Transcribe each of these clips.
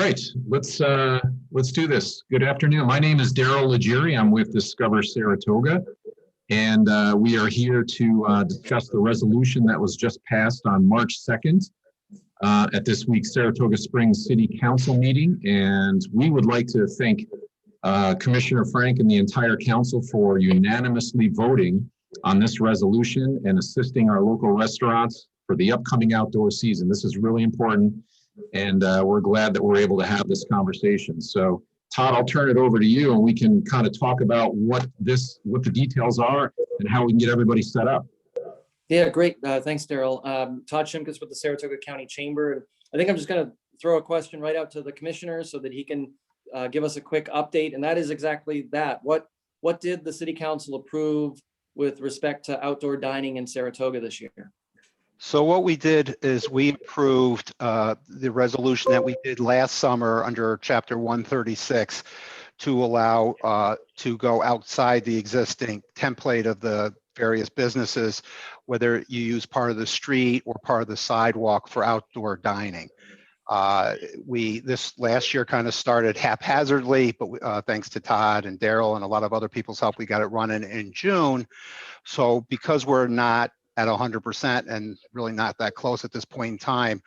right, let's do this. Good afternoon. My name is Daryl Legere. I'm with Discover Saratoga, and we are here to discuss the resolution that was just passed on March 2nd at this week's Saratoga Springs City Council meeting. And we would like to thank Commissioner Franck and the entire council for unanimously voting on this resolution and assisting our local restaurants for the upcoming outdoor season. This is really important, and we're glad that we're able to have this conversation. So Todd, I'll turn it over to you and we can kind of talk about what the details are and how we can get everybody set up. Yeah, great. Thanks, Daryl. Todd Shimkus with the Saratoga County Chamber. I think I'm just going to throw a question right out to the commissioner so that he can give us a quick update. And that is exactly that. What did the city council approve with respect to outdoor dining in Saratoga this year? So what we did is we approved the resolution that we did last summer under Chapter 136 to allow to go outside the existing template of the various businesses, whether you use part of the street or part of the sidewalk for outdoor dining. This last year kind of started haphazardly, but thanks to Todd and Daryl and a lot of other people's help, we got it running in June. So because we're not at 100% and really not that close at this point in time,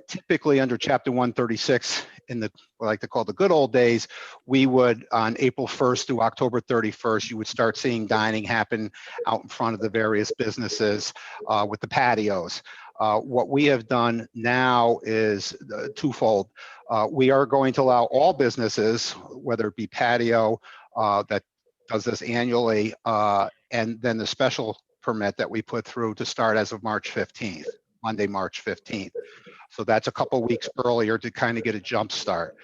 typically under Chapter 136 in what I like to call the good old days, we would on April 1st through October 31st, you would start seeing dining happen out in front of the various businesses with the patios. What we have done now is twofold. We are going to allow all businesses, whether it be patio that does this annually, and then the special permit that we put through to start as of March 15th, Monday, March 15th. So that's a couple weeks earlier to kind of get a jump start.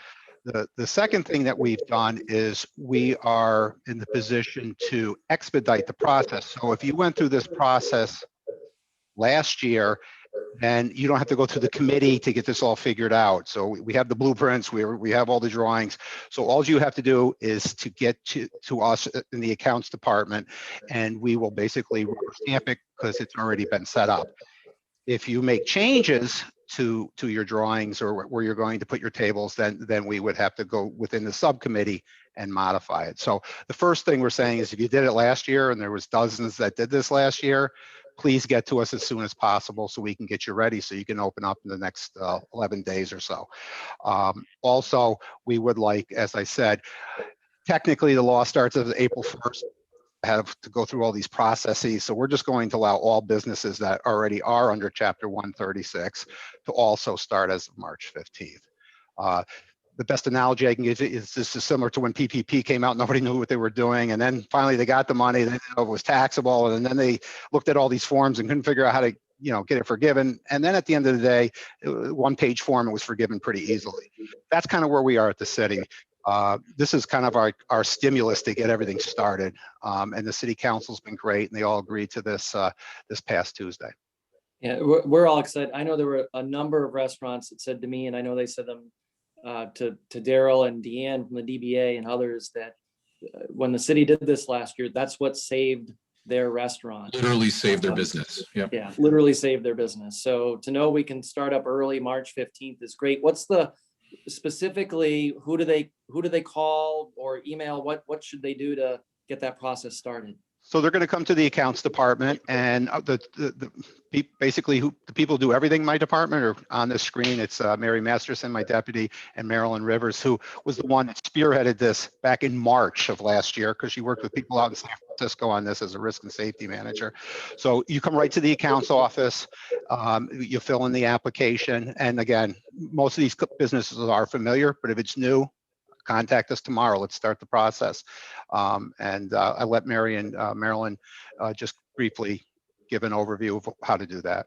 The second thing that we've done is we are in the position to expedite the process. So if you went through this process last year, then you don't have to go through the committee to get this all figured out. So we have the blueprints, we have all the drawings. So all you have to do is to get to us in the accounts department, and we will basically rubber stamp it because it's already been set up. If you make changes to your drawings or where you're going to put your tables, then we would have to go within the subcommittee and modify it. So the first thing we're saying is if you did it last year, and there was dozens that did this last year, please get to us as soon as possible so we can get you ready so you can open up in the next 11 days or so. Also, we would like, as I said, technically the law starts as April 1st. Have to go through all these processes. So we're just going to allow all businesses that already are under Chapter 136 to also start as of March 15th. The best analogy I can give is this is similar to when PPP came out, nobody knew what they were doing. And then finally they got the money, then it was taxable. And then they looked at all these forms and couldn't figure out how to get it forgiven. And then at the end of the day, one-page form, it was forgiven pretty easily. That's kind of where we are at the city. This is kind of our stimulus to get everything started. And the city council's been great, and they all agreed to this this past Tuesday. Yeah, we're all excited. I know there were a number of restaurants that said to me, and I know they said them to Daryl and Deanne from the DBA and others, that when the city did this last year, that's what saved their restaurant. Literally saved their business. Yep. Yeah, literally saved their business. So to know we can start up early, March 15th is great. What's the specifically, who do they call or email? What should they do to get that process started? So they're going to come to the accounts department, and basically the people who do everything in my department are on this screen. It's Mary Masterson, my deputy, and Marilyn Rivers, who was the one that spearheaded this back in March of last year, because she worked with people out in San Francisco on this as a risk and safety manager. So you come right to the accounts office, you fill in the application, and again, most of these businesses are familiar, but if it's new, contact us tomorrow. Let's start the process. And I let Mary and Marilyn just briefly give an overview of how to do that.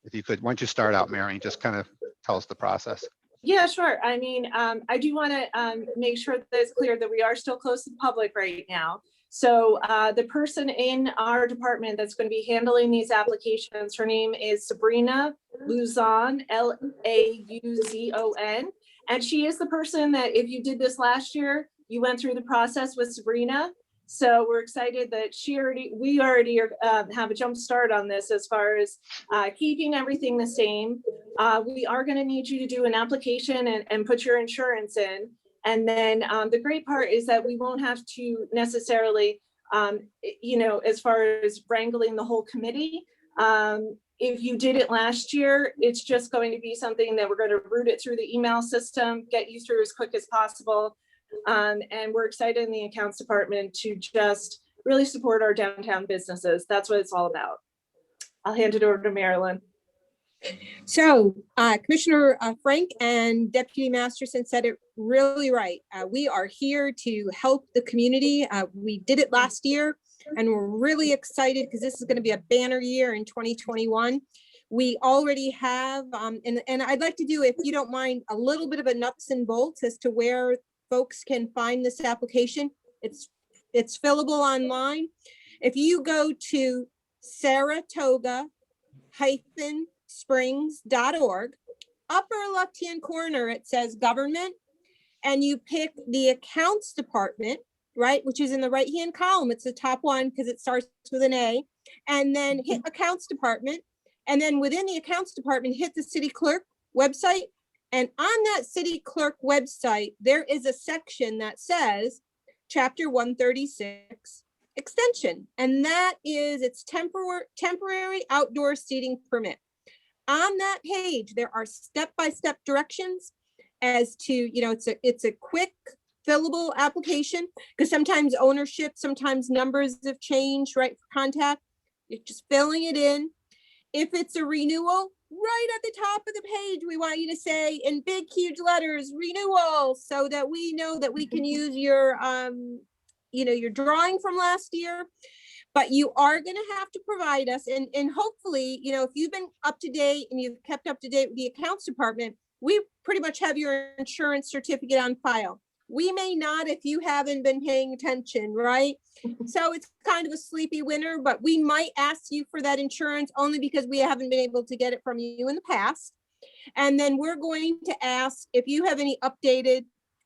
If you could, why don't you start out, Mary, and just kind of tell us the process. Yeah, sure. I mean, I do want to make sure that it's clear that we are still closed to the public right now. So the person in our department that's going to be handling these applications, her name is Sabrina Luzon, Lauzon. And she is the person that if you did this last year, you went through the process with Sabrina. So we're excited that we already have a jump start on this as far as keeping everything the same. we are going to need you to do an application and put your insurance in. And then the great part is that we won't have to necessarily, as far as wrangling the whole committee, if you did it last year, it's just going to be something that we're going to route it through the email system, get you through as quick as possible. And we're excited in the accounts department to just really support our downtown businesses. That's what it's all about. I'll hand it over to Marilyn. So Commissioner Frank and Deputy Masterson said it really right. We are here to help the community. We did it last year and we're really excited because this is going to be a banner year in 2021. We already have, and I'd like to do, if you don't mind, a little bit of a nuts and bolts as to where folks can find this application. It's fillable online. If you go to Saratoga-Springs.org, upper left-hand corner, it says government, and you pick the accounts department, right, which is in the right-hand column. It's the top one because it starts with an A, and then hit accounts department. And then within the accounts department, hit the city clerk website. And on that city clerk website, there is a section that says Chapter 136 extension. And that is its temporary outdoor seating permit. On that page, there are step-by-step directions as to, it's a quick fillable application because sometimes ownership, sometimes numbers have changed, right? For contact, you're just filling it in. If it's a renewal, right at the top of the page, we want you to say in big, huge letters, renewal, so that we know that we can use your, your drawing from last year. But you are going to have to provide us, and hopefully, if you've been up to date and you've kept up to date with the accounts department, we pretty much have your insurance certificate on file. We may not if you haven't been paying attention, right? So it's kind of a sleepy winter, but we might ask you for that insurance only because we haven't been able to get it from you in the past. And then we're going to ask if you have any updated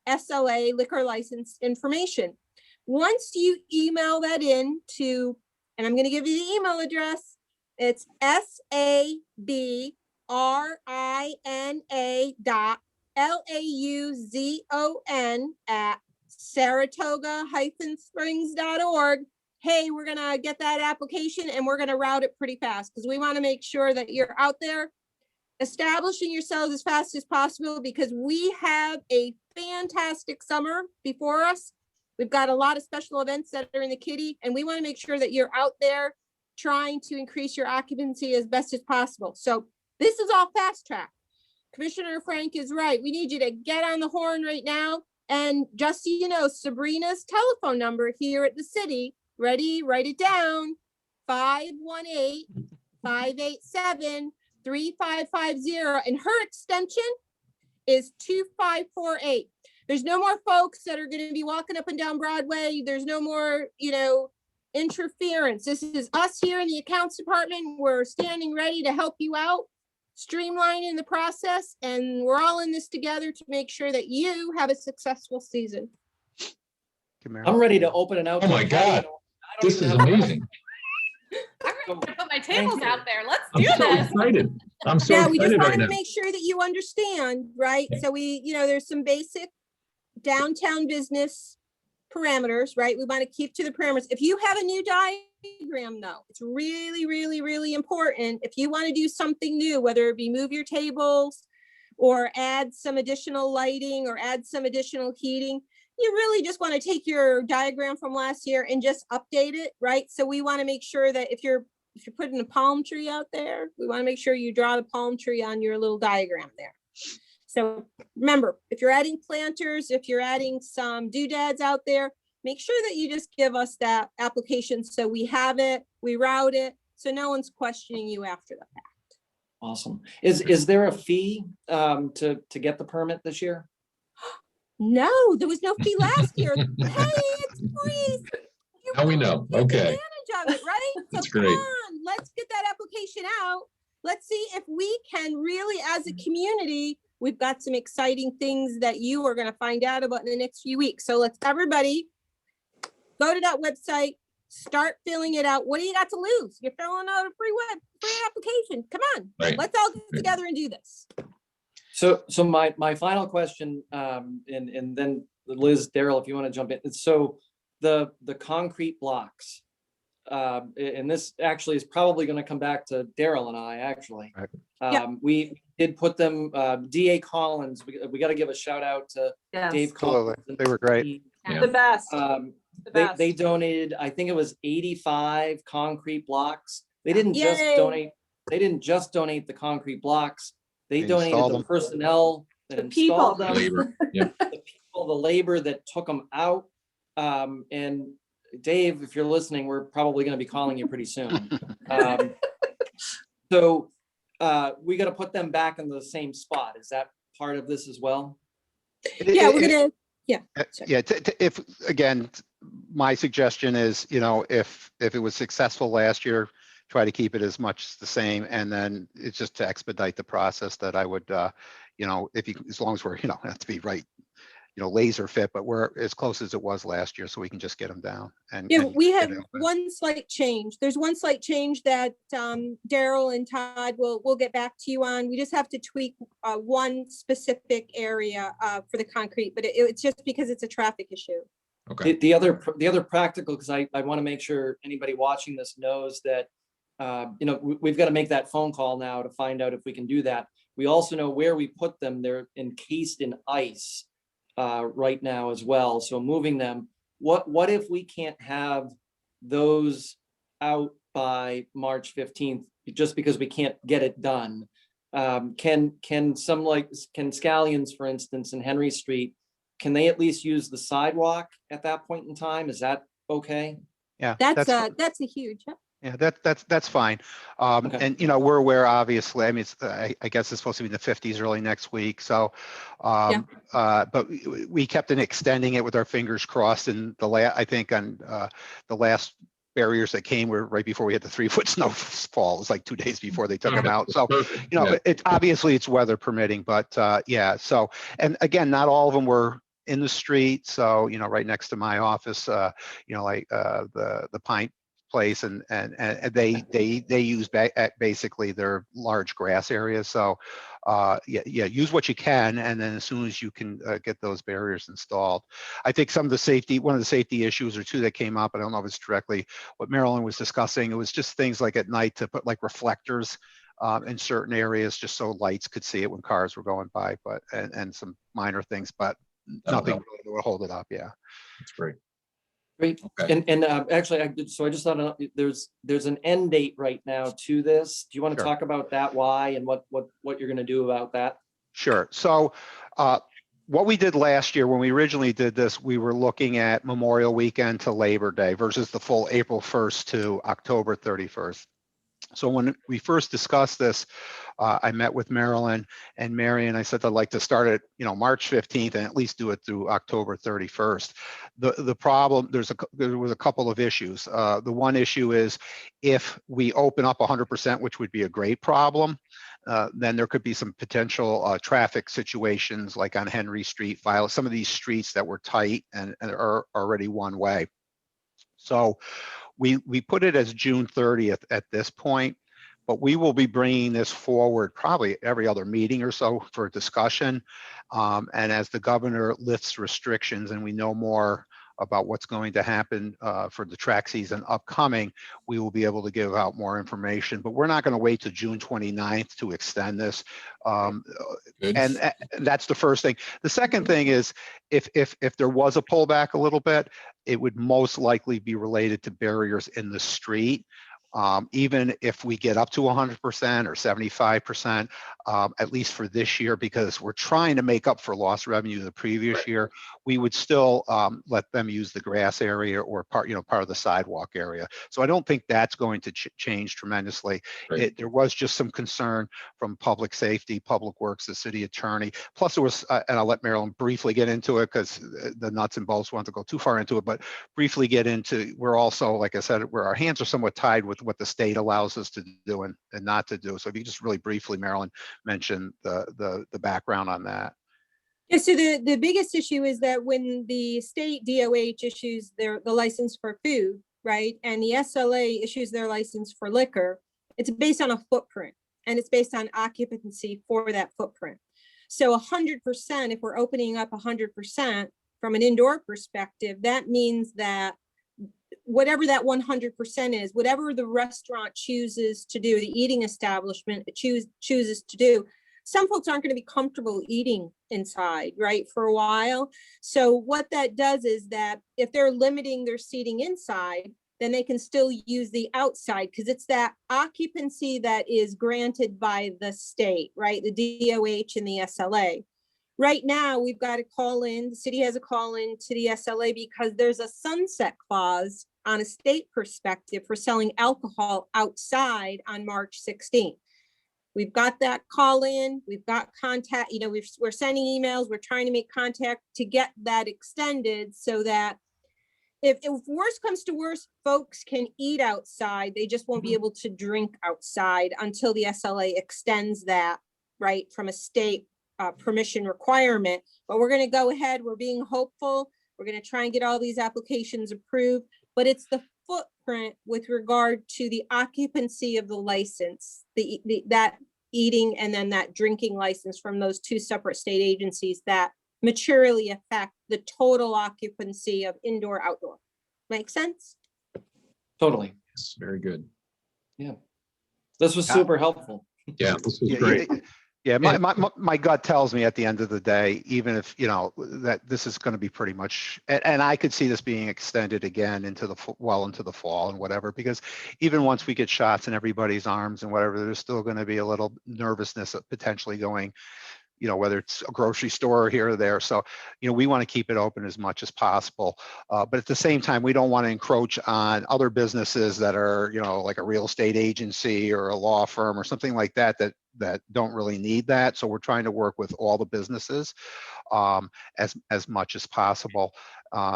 SLA liquor license information. Once you email that in to, and I'm going to give you the email address, it's sabrina.lauzon@saratoga-springs.org. Hey, we're going to get that application and we're going to route it pretty fast because we want to make sure that you're out there establishing yourselves as fast as possible because we have a fantastic summer before us. We've got a lot of special events that are in the kitty, and we want to make sure that you're out there trying to increase your occupancy as best as possible. So this is all fast track. Commissioner Frank is right. We need you to get on the horn right now. And just so you know, Sabrina's telephone number here at the city, ready, write it down, 518-587-3550. And her extension is 2548. There's no more folks that are going to be walking up and down Broadway. There's no more, interference. This is us here in the accounts department. We're standing ready to help you out, streamlining the process, and we're all in this together to make sure that you have a successful season. I'm ready to open it out. Oh my God, this is amazing. I'm ready to put my tables out there. Let's I'm do so this. excited. I'm so Yeah, we just excited want right to now. make sure that you understand, right? Yeah. So there's some basic downtown business parameters, right? We want to keep to the parameters. If you have a new diagram though, it's really, really, really important. If you want to do something new, whether it be move your tables or add some additional lighting or add some additional heating, you really just want to take your diagram from last year and just update it, right? So we want to make sure that if you're putting a palm tree out there, we want to make sure you draw the palm tree on your little diagram there. So remember, if you're adding planters, if you're adding some doodads out there, make sure that you just give us that application so we have it, we route it, so no one's questioning you after the fact. Awesome. Is there a fee to get the permit this year? No, there was no fee last year. Hey, it's free. Now we know. Take Okay. advantage of it, right? That's So great. come on, let's get that application out. Let's see if we can really, as a community, we've got some exciting things that you are going to find out about in the next few weeks. So let's everybody go to that website, start filling it out. What do you got to lose? You're filling out a free application. Come on, Right. let's all get together and do this. So my final question, and then Liz, Daryl, if you want to jump in. So the concrete blocks, and this actually is probably going to come back to Daryl and I, actually. Right. We did put them, DA Collins, we got to give a shout out to Yes. Dave Collins. Absolutely. They were great. Yeah. The best. The They best. donated, I think it was 85 concrete blocks. They didn't just Yay. donate, the concrete blocks. They They donated installed the them. personnel that The installed people. them, Labor. Yeah. the people, the labor that took them out. And Dave, if you're listening, we're probably going to be calling you pretty soon. So we got to put them back in the same spot. Is that part of this as well? Yeah, we're gonna, yeah. sorry. Yeah, if, again, my suggestion is, if it was successful last year, try to keep it as much the same. And then it's just to expedite the process that I would, if you, as long as we're, have to be right, laser fit, but we're as close as it was last year, so we can just get them down. And Yeah, we get have it open. one slight change. There's one slight change that Daryl and Todd will get back to you on. We just have to tweak one specific area for the concrete, but it's just because it's a traffic issue. Okay. The other practical, because I want to make sure anybody watching this knows that, we've got to make that phone call now to find out if we can do that. We also know where we put them. They're encased in ice right now as well. So moving them, what if we can't have those out by March 15th, just because we can't get it done? Can Scallions, for instance, in Henry Street, can they at least use the sidewalk at that point in time? Is that okay? Yeah, That's a huge, yeah, that's fine. Okay. And, we're aware, obviously, I mean, I guess it's supposed to be in the 50s early next week. So, but we kept on extending it with our fingers crossed. And I think on the last barriers that came were right before we had the 3-foot snowfall. It was like 2 days before they took them out. So, Perfect. it's obviously it's weather permitting, but yeah. So, and again, not all of them were in the street. So, right next to my office, like the Pine place, and they use basically their large grass areas. So use what you can, and then as soon as you can get those barriers installed. I think one of the safety issues or two that came up, I don't know if it's directly what Marilyn was discussing, it was just things like at night to put like reflectors in certain areas just so lights could see it when cars were going by, but and some minor things, but nothing really that would hold it up. Yeah, That's great. Great. Okay. And actually, I just thought there's an end date right now to this. Do you want to Sure. talk about that? Why and what you're going to do about that? Sure. So what we did last year when we originally did this, we were looking at Memorial Weekend to Labor Day versus the full April 1st to October 31st. So when we first discussed this, I met with Marilyn and Mary, and I said I'd like to start at March 15th and at least do it through October 31st. The problem, there was a couple of issues. The one issue is if we open up 100%, which would be a great problem, then there could be some potential traffic situations like on Henry Street, some of these streets that were tight and are already one way. So we put it as June 30th at this point, but we will be bringing this forward probably every other meeting or so for discussion. And as the governor lifts restrictions and we know more about what's going to happen for the track season upcoming, we will be able to give out more information, but we're not going to wait to June 29th to extend this. And that's the first thing. The second thing is if there was a pullback a little bit, it would most likely be related to barriers in the street. Even if we get up to 100% or 75%, at least for this year, because we're trying to make up for lost revenue the previous year, we would still let them use the grass area or part of the sidewalk area. So I don't think that's going to change tremendously. Right. There was just some concern from public safety, public works, the city attorney. Plus there was, and I'll let Marilyn briefly get into it because the nuts and bolts want to go too far into it, but briefly get into, we're also, like I said, where our hands are somewhat tied with what the state allows us to do and not to do. So if you just really briefly, Marilyn, mention the background on that. Yeah, so the biggest issue is that when the state DOH issues the license for food, right? And the SLA issues their license for liquor. It's based on a footprint, and it's based on occupancy for that footprint. So 100%, if we're opening up 100% from an indoor perspective, that means that whatever that 100% is, whatever the restaurant chooses to do, the eating establishment chooses to do, some folks aren't going to be comfortable eating inside, right, for a while. So what that does is that if they're limiting their seating inside, then they can still use the outside, because it's that occupancy that is granted by the state, right? The DOH and the SLA. Right now, we've got a call in, the city has a call in to the SLA because there's a sunset clause on a state perspective for selling alcohol outside on March 16th. We've got that call in, we've got contact, you know, we're sending emails, we're trying to make contact to get that extended so that if worse comes to worse, folks can eat outside. They just won't be able to drink outside until the SLA extends that, right, from a state permission requirement. But we're going to go ahead. We're being hopeful. We're going to try and get all these applications approved. But it's the footprint with regard to the occupancy of the license, that eating and then that drinking license from those two separate state agencies that materially affect the total occupancy of indoor outdoor. Make sense? Totally. Yes, very good. Yeah. This was super helpful. Yeah, this was great. Yeah, my gut tells me at the end of the day, even if, you know, that this is going to be pretty much, and I could see this being extended again into the into the fall and whatever, because even once we get shots in everybody's arms and whatever, there's still going to be a little nervousness of potentially going, you know, whether it's a grocery store here or there. So, you know, we want to keep it open as much as possible. But at the same time, we don't want to encroach on other businesses that are, you know, like a real estate agency or a law firm or something like that, that don't really need that. So we're trying to work with all the businesses as much as possible.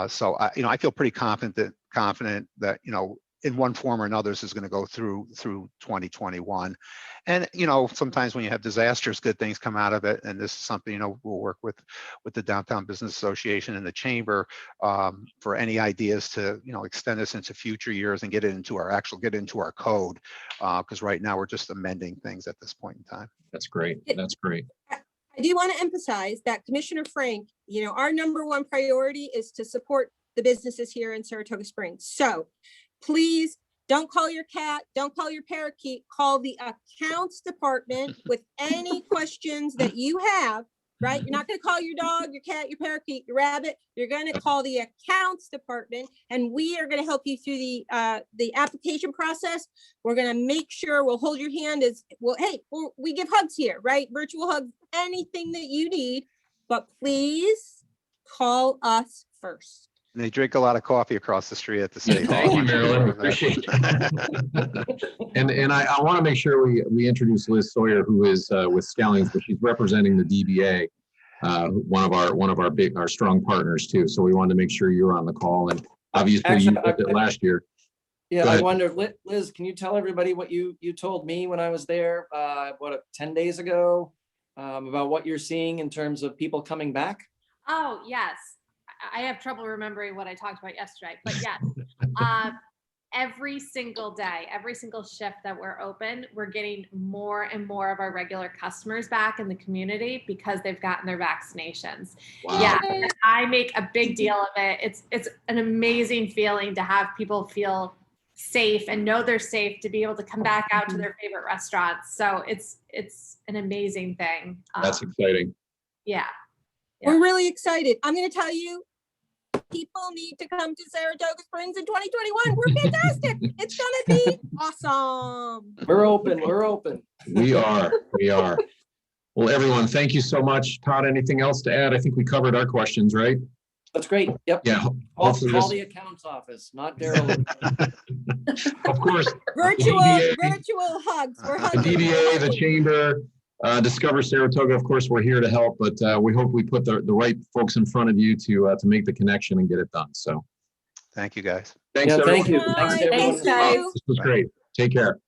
So, you know, I feel pretty confident that, you know, in one form or another, this is going to go through 2021. And, you know, sometimes when you have disasters, good things come out of it. And this is something, you know, we'll work with the Downtown Business Association and the Chamber for any ideas to, you know, extend this into future years and get into our code. Because right now we're just amending things at this point in time. That's great. That's great. I do want to emphasize that Commissioner Frank, you know, our number one priority is to support the businesses here in Saratoga Springs. So please don't call your cat, don't call your parakeet, call the accounts department with any questions that you have, right? You're not going to call your dog, your cat, your parakeet, your rabbit. You're going to call the accounts department, and we are going to help you through the application process. We're going to make sure we'll hold your hand as well. Hey, we give hugs here, right? Virtual hugs, anything that you need, but please call us first. And they drink a lot of coffee across the street at the City Hall. Thank you, Marilyn. Appreciate that. and I want to make sure we introduce Liz Sawyer, who is with Scallions, but she's representing the DBA, one of our strong partners too. So we wanted to make sure you're on the call, and obviously you did it last year. Yeah, I wonder, Liz, can you tell everybody what you told me when I was there, 10 days ago, about what you're seeing in terms of people coming back? Oh, yes. I have trouble remembering what I talked about yesterday, but yes, every single day, every single shift that we're open, we're getting more and more of our regular customers back in the community because they've gotten their vaccinations. Wow. Yeah, and I make a big deal of it. It's an amazing feeling to have people feel safe and know they're safe to be able to come back out to their favorite restaurants. So it's an amazing thing. That's exciting. Yeah. We're really excited. I'm going to tell you, people need to come to Saratoga Springs in 2021. We're fantastic. It's going to be awesome. We're open. We're open. We are. Well, everyone, thank you so much. Todd, anything else to add? I think we covered our questions, right? That's great. Yep. Yeah. Call the accounts office, not Daryl. Of course. Virtual hugs. We're The hugging. DBA, the Chamber, Discover Saratoga, of course, we're here to help, but we hope we put the right folks in front of you to make the connection and get it done. So Thank you, guys. thanks, Yeah, everyone. thank you. Thanks, everyone. Thanks, guys. This was great. Take care.